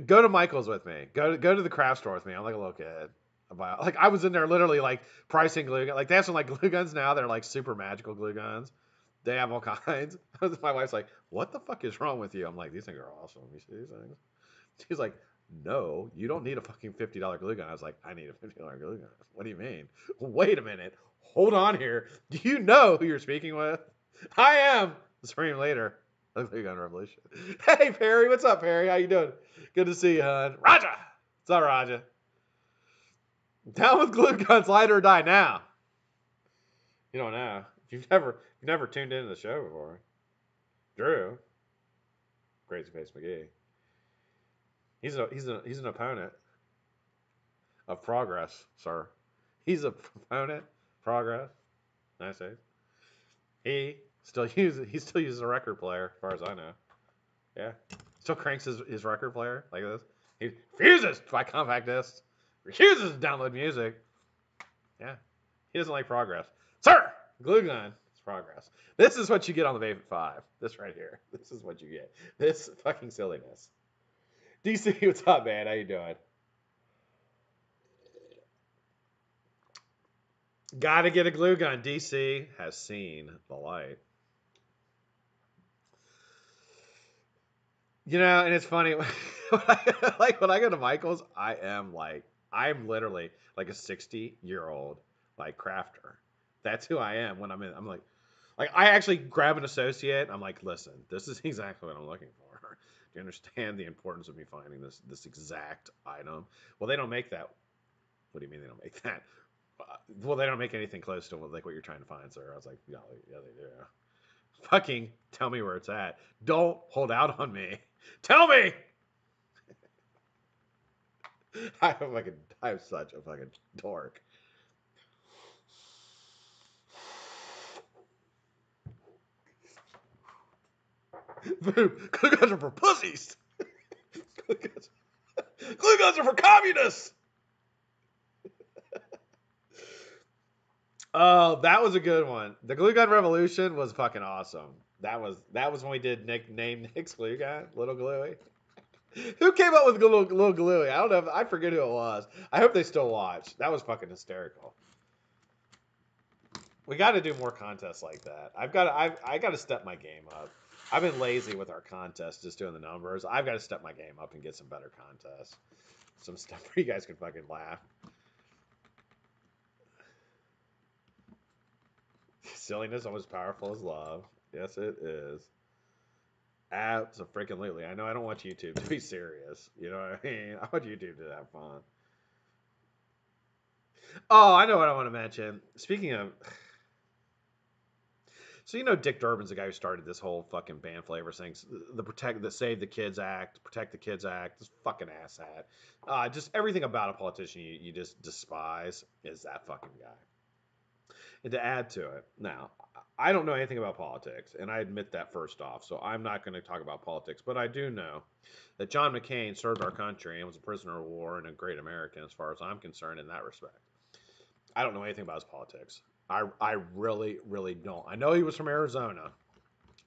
go to Michael's with me. Go to the craft store with me. I'm like a little kid. Like, I was in there literally like pricing glue gun. Like, they have some like glue guns now. They're like super magical glue guns. They have all kinds. My wife's like, "What the fuck is wrong with you?" I'm like, "These things are awesome. You see these things?" She's like, "No, you don't need a fucking $50 glue gun." I was like, "I need a $50 glue gun." What do you mean? Wait a minute. Hold on here. Do you know who you're speaking with? I am the supreme leader of the glue gun revolution. Hey, Perry. What's up, Perry? How you doing? Good to see you, hon. Roger. What's up, Roger? Down with glue guns, light or die now. You don't know. You've never tuned into the show before. Drew, Crazy Face McGee. He's an opponent of progress, sir. He's a proponent progress. Nice say. He still uses a record player, as far as I know. Yeah, still cranks his record player like this. He refuses to buy compact discs. Refuses to download music. Yeah, he doesn't like progress, sir. Glue gun. Progress. This is what you get on the Vaping 5. This right here. This is what you get. This fucking silliness. DC, what's up, man? How you doing? Gotta get a glue gun. DC has seen the light. You know, and it's funny. When I go to Michael's, I'm literally like a 60-year-old like crafter. That's who I am when I'm in. I'm like I actually grab an associate. I'm like, listen, this is exactly what I'm looking for. Do you understand the importance of me finding this exact item? Well, they don't make that. What do you mean they don't make that? Well, they don't make anything close to like what you're trying to find, sir. I was like, yeah, they do. Fucking tell me where it's at. Don't hold out on me. Tell me. I'm such a fucking dork. Glue guns are for pussies. Glue guns are for communists. Oh, that was a good one. The glue gun revolution was fucking awesome. That was when we did name Nick's glue gun, Little Gluey. Who came up with little Gluey? I don't know. I forget who it was. I hope they still watch. That was fucking hysterical. We got to do more contests like that. I got to step my game up. I've been lazy with our contests, just doing the numbers. I've got to step my game up and get some better contests. Some stuff where you guys can fucking laugh. Silliness almost powerful as love. Yes, it is. Absolutely. I know I don't want YouTube to be serious. You know what I mean? I want YouTube to have fun. Oh, I know what I want to mention. Speaking of... So you know Dick Durbin's the guy who started this whole fucking ban flavor thing, the Save the Kids Act, Protect the Kids Act, this fucking asshat. Just everything about a politician you just despise is that fucking guy. And to add to it, now, I don't know anything about politics, and I admit that first off, so I'm not going to talk about politics, but I do know that John McCain served our country and was a prisoner of war and a great American as far as I'm concerned in that respect. I don't know anything about his politics. I really, really don't. I know he was from Arizona,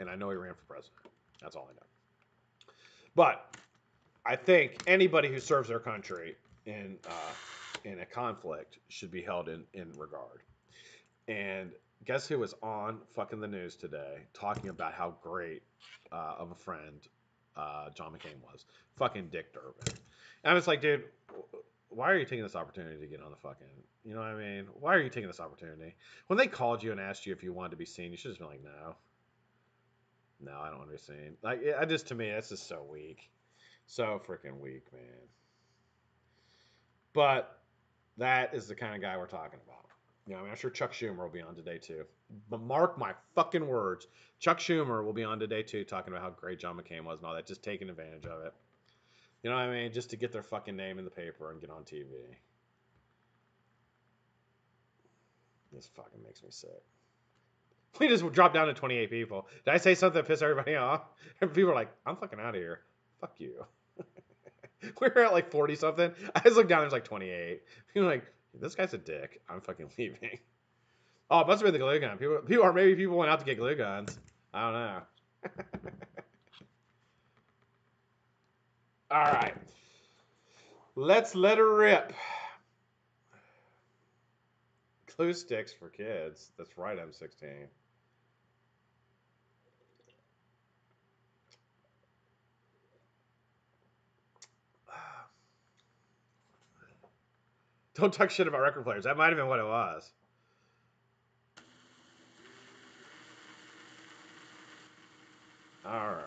and I know he ran for president. That's all I know. But I think anybody who serves their country in a conflict should be held in regard. And guess who was on fucking the news today talking about how great of a friend John McCain was? Fucking Dick Durbin. And I was like, dude, why are you taking this opportunity to get on the fucking, you know what I mean? Why are you taking this opportunity? When they called you and asked you if you wanted to be seen, you should have been like, no. No, I don't want to be seen. Like, I just, to me, that's just so weak. So freaking weak, man. But that is the kind of guy we're talking about. You know, I mean, I'm sure Chuck Schumer will be on today too. But mark my fucking words, Chuck Schumer will be on today too, talking about how great John McCain was and all that, just taking advantage of it. You know what I mean? Just to get their fucking name in the paper and get on TV. This fucking makes me sick. We just dropped down to 28 people. Did I say something that pissed everybody off? And people are like, I'm fucking out of here. Fuck you. We were at like 40 something. I just looked down, there's like 28. People are like, this guy's a dick. I'm fucking leaving. Oh, it must have been the glue gun. Or maybe people went out to get glue guns. I don't know. All right. Let's let her rip. Glue sticks for kids. That's right, I'm 16. Don't talk shit about record players. That might have been what it was. All right.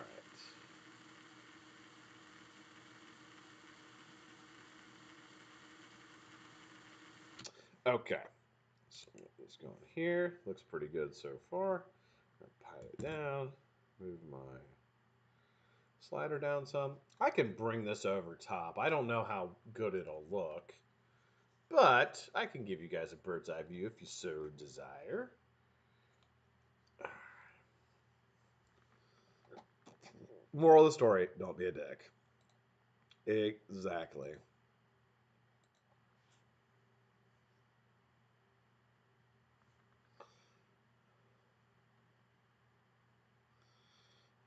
Okay. So let's go in here. Looks pretty good so far. Pile it down. Move my slider down some. I can bring this over top. I don't know how good it'll look, but I can give you guys a bird's eye view if you so desire. Moral of the story, don't be a dick. Exactly.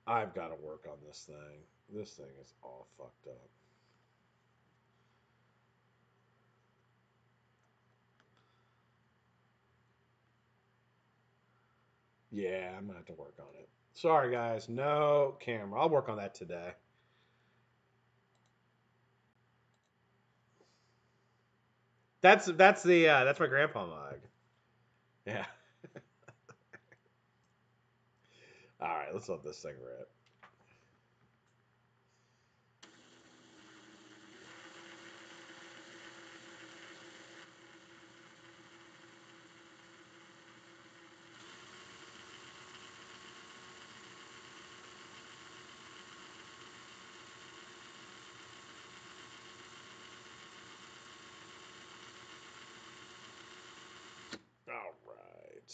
I've got to work on this thing. This thing is all fucked up. Yeah, I'm gonna have to work on it. Sorry guys, no camera. I'll work on that today. That's my grandpa mug. Yeah. All right, let's let this thing rip. All right.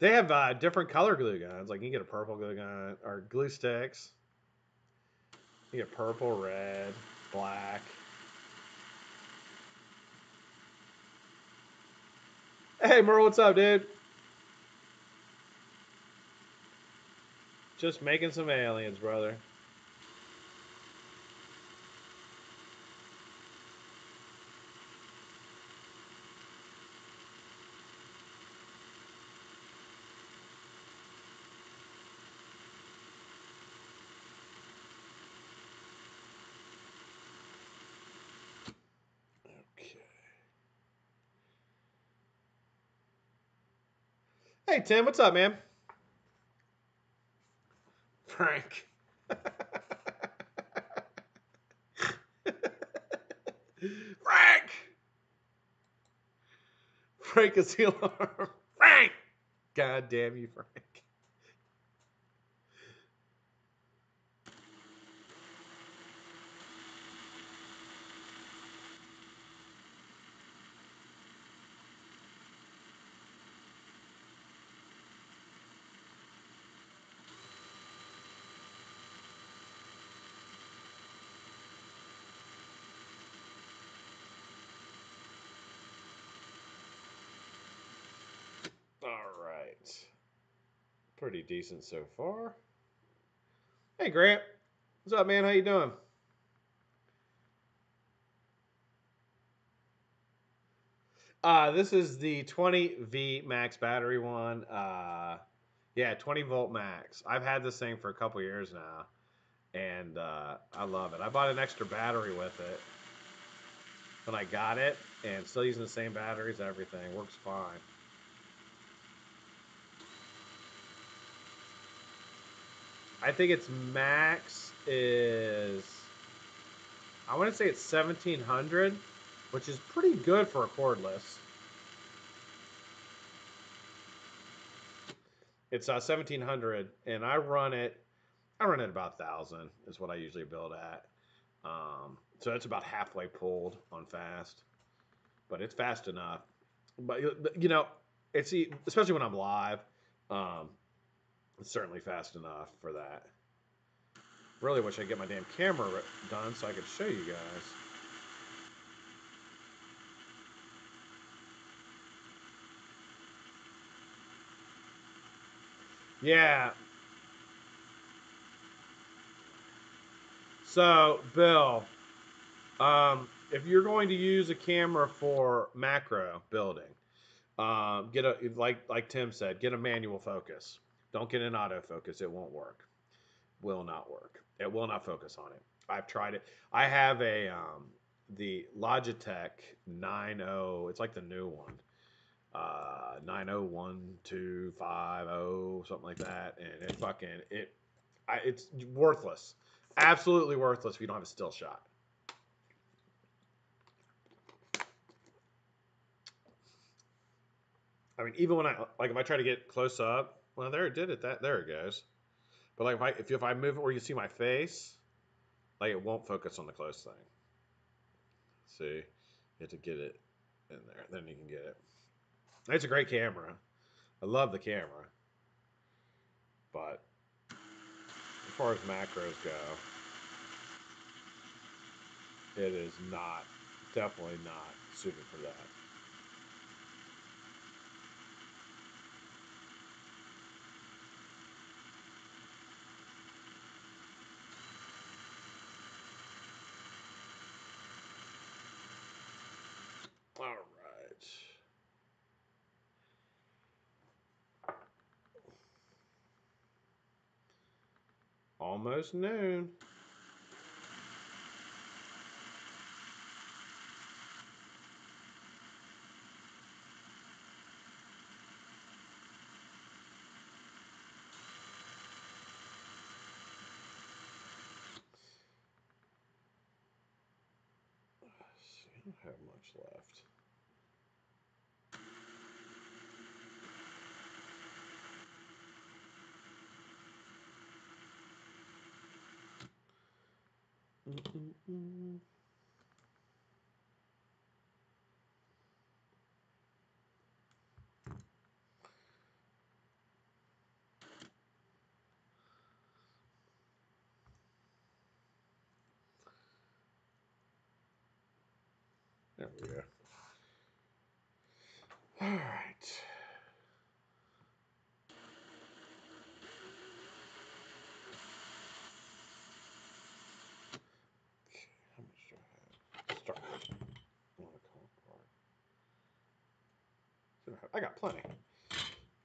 They have different color glue guns. Like you can get a purple glue gun or glue sticks. You get purple, red, black. Hey Merle, what's up, dude? Just making some aliens, brother. Okay. Hey Tim, what's up, man? Frank. Frank. Frank is the alarm. Frank! God damn you, Frank. All right. Pretty decent so far. Hey, Grant. What's up, man? How you doing? This is the 20V max battery one. Yeah, 20 volt max. I've had this thing for a couple years now, and I love it. I bought an extra battery with it when I got it, and still using the same batteries. Everything works fine. I think its max is, I want to say it's 1700, which is pretty good for a cordless. It's 1700, and I run it about 1000 is what I usually build at. So it's about halfway pulled on fast, but it's fast enough. But you know, it's especially when I'm live. Um, it's certainly fast enough for that. Really wish I could get my damn camera done so I could show you guys. Yeah. So, Bill, if you're going to use a camera for macro building, get a like Tim said, get a manual focus. Don't get an autofocus; it won't work. Will not work. It will not focus on it. I've tried it. I have a the Logitech 90. It's like the new one. 901250 something like that, and it's worthless. Absolutely worthless if you don't have a still shot. I mean, even when if I try to get close up, well, there it did it. There it goes. But like if I move it where you see my face, like it won't focus on the close thing. See, you have to get it in there, then you can get it. It's a great camera. I love the camera, but as far as macros go, it is not, definitely not suited for that. All right. Almost noon. I don't have much left. There we go. All right. How much do I have? Start. I got plenty.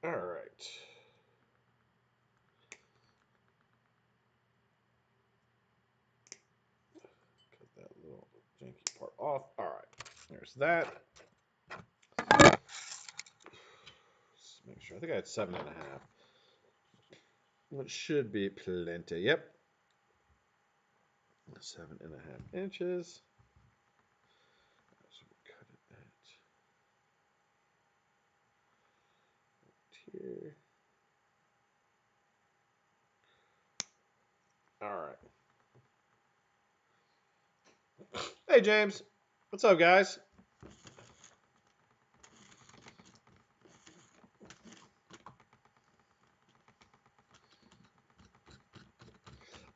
All right. Cut that little janky part off. All right. There's that. Let's make sure. I think I had 7.5. It should be plenty. Yep. 7.5 inches. So we'll cut it at All right. Hey, James. What's up, guys?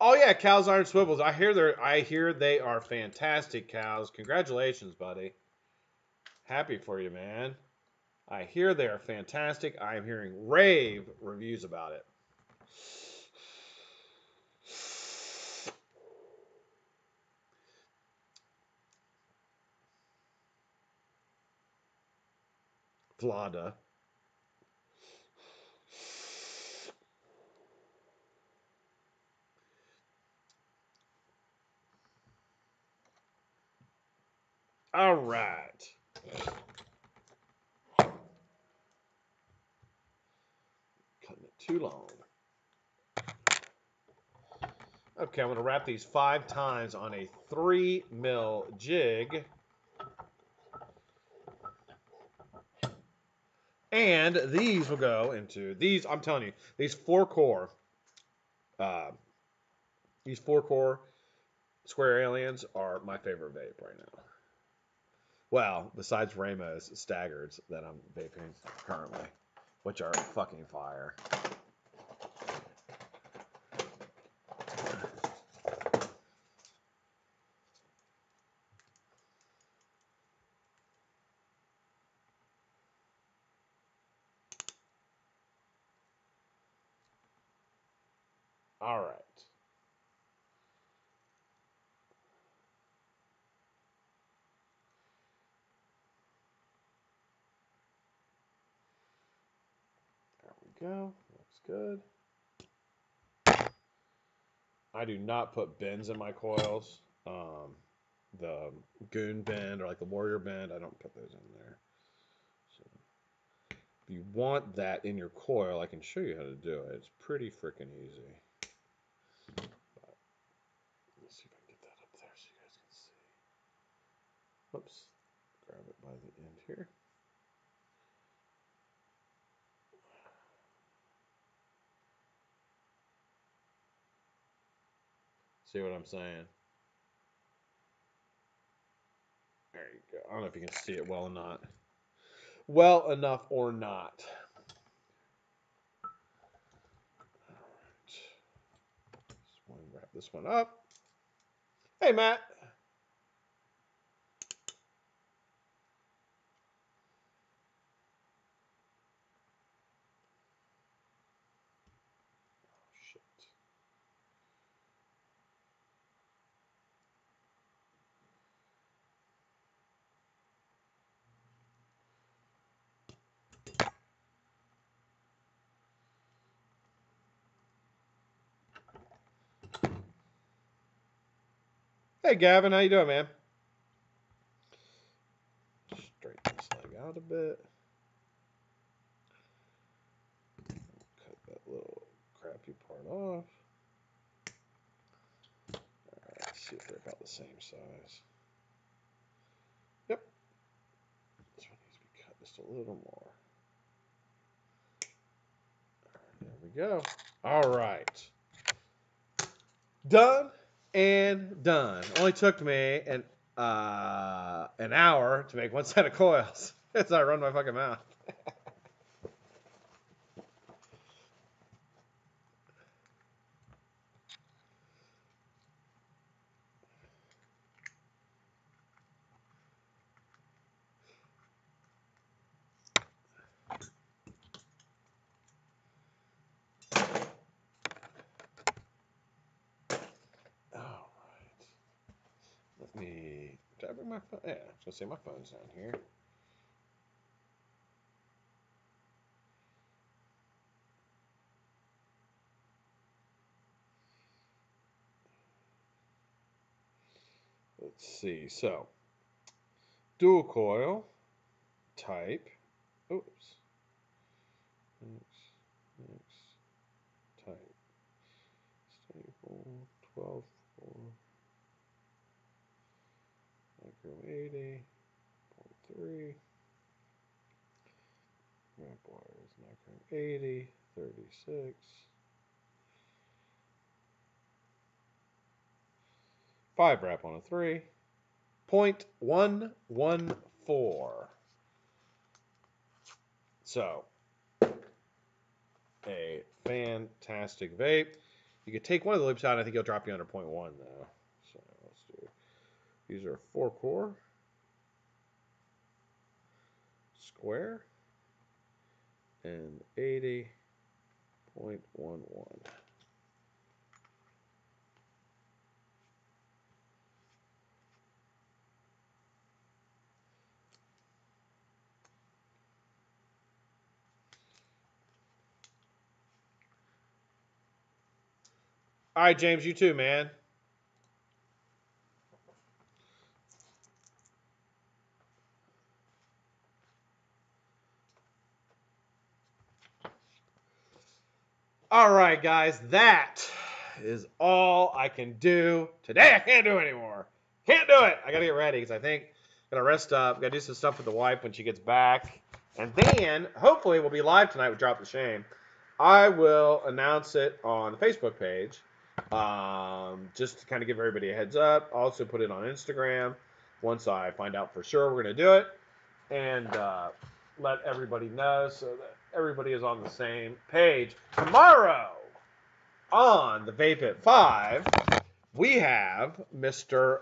Oh yeah, cows iron swivels. I hear they are fantastic cows. Congratulations, buddy. Happy for you, man. I hear they are fantastic. I am hearing rave reviews about it. Vlada. All right. Cutting it too long. Okay, I'm going to wrap these 5 times on a 3 mil jig. And these will go into these. I'm telling you, these 4-core, square aliens are my favorite vape right now. Well, besides Ramos Staggards that I'm vaping currently, which are fucking fire. All right. There we go. Looks good. I do not put bends in my coils. The goon bend or like the warrior bend, I don't put those in there. So if you want that in your coil, I can show you how to do it. It's pretty freaking easy. But let's see if I can get that up there so you guys can see. Whoops. Grab it by the end here. See what I'm saying? There you go. I don't know if you can see it well or not. Well enough or not. All right. Just want to wrap this one up. Hey, Matt. Oh, shit. Hey, Gavin. How you doing, man? Straighten this leg out a bit. Cut that little crappy part off. Alright, let's see if they're about the same size. Yep. This one needs to be cut just a little more. There we go. All right. Done and done. Only took me an hour to make one set of coils. As I run my fucking mouth. All right. Let me. Did I bring my phone? Yeah, I was gonna say my phone's down here. Let's see. So, dual coil type. Oops. Next type. Stable 12 4 micro 80.3. Wrap wires micro 80, 36. 5 rep on a 3. 0.114. So, a fantastic vape. You could take one of the loops out, and I think it'll drop you under 0.1 though. So let's do. These are 4-core square and 80.11. All right, James, you too, man. All right, guys, that is all I can do today. I can't do it anymore. Can't do it. I got to get ready because I think I got to rest up. Got to do some stuff with the wife when she gets back. And then, hopefully, we'll be live tonight with DroptheShame. I will announce it on the Facebook page just to kind of give everybody a heads up. I'll also put it on Instagram once I find out for sure we're going to do it. And let everybody know so that everybody is on the same page. Tomorrow on the Vape at 5, we have Mr.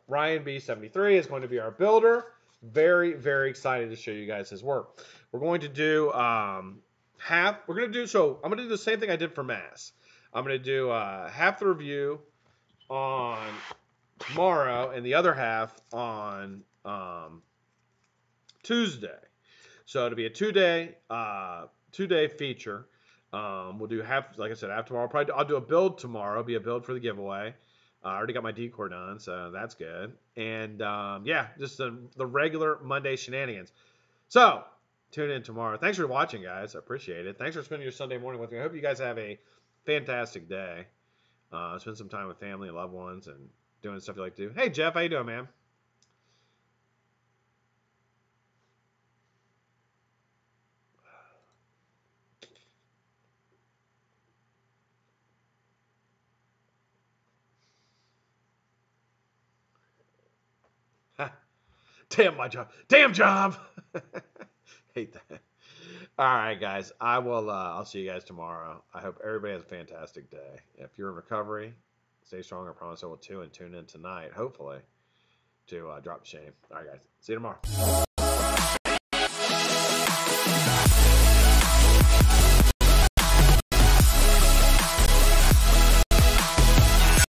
Ryan B73 is going to be our builder. Very, very excited to show you guys his work. We're going to do I'm going to do the same thing I did for Mass. I'm going to do half the review on tomorrow and the other half on Tuesday. So it'll be a two-day feature. We'll do half, like I said, half tomorrow. I'll do a build tomorrow. It'll be a build for the giveaway. I already got my decor done, so that's good. And yeah, just the regular Monday shenanigans. So tune in tomorrow. Thanks for watching, guys. I appreciate it. Thanks for spending your Sunday morning with me. I hope you guys have a fantastic day. Spend some time with family and loved ones and doing stuff you like to do. Hey, Jeff, how you doing, man? Damn my job. Damn job. Hate that. All right, guys. I'll see you guys tomorrow. I hope everybody has a fantastic day. If you're in recovery, stay strong. I promise I will too. And tune in tonight, hopefully, to DroptheShame. All right, guys. See you tomorrow.